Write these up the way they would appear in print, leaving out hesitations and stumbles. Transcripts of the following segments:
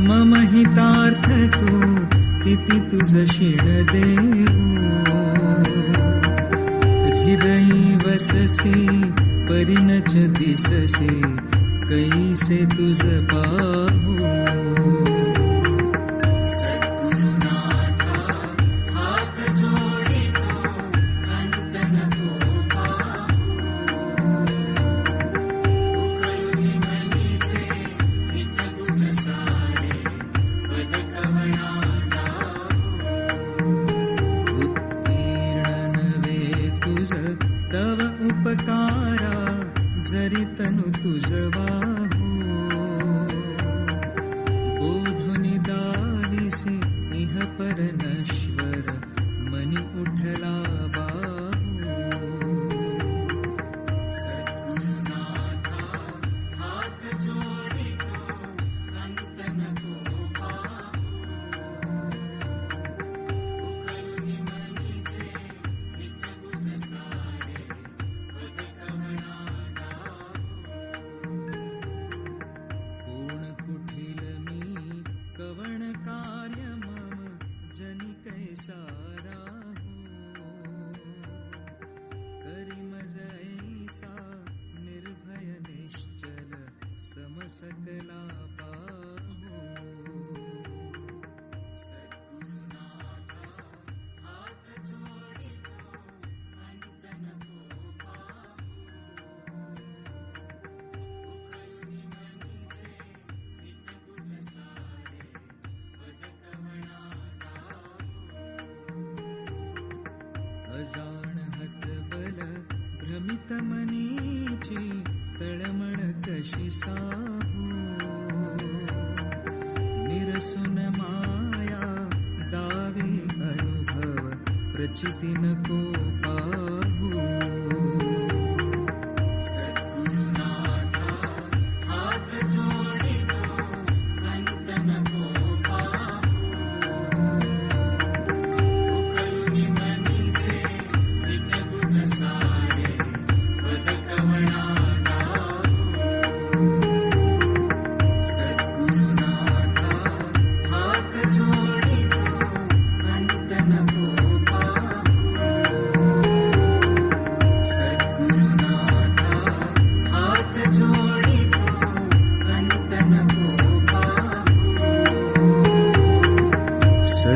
मम हितार्थ तू किती तुझ शिण देऊ हृदयी वससी परिणच दिससे कैसे तुझ पाहू तव उपकारा जरी तनु तुझवाहो बोधुनि दाविसी इह पर नश्वर मनी उठला बाहू सद्गुरुनाथा हात जोडितो अंत नको सकला पाहू सद्गुरुनाथा हात जोडितो अंत नको पाहू उखळूनि मनीचे हित तुझ सारे पद कमळा अजाण हतबल भ्रमित मनीची तळमळ कशी साहू निरसुन माया दावी अनुभव प्रचिती नको पाहू सद्गुरुनाथा हात जोडितो अंत नको पाहू उखळूनि मनीचे हित तुझ सारे पद कमळा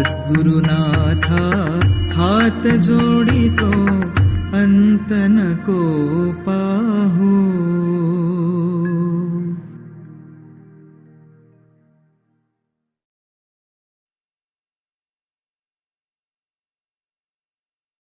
सद्गुरुनाथा हात जोडितो अंत नको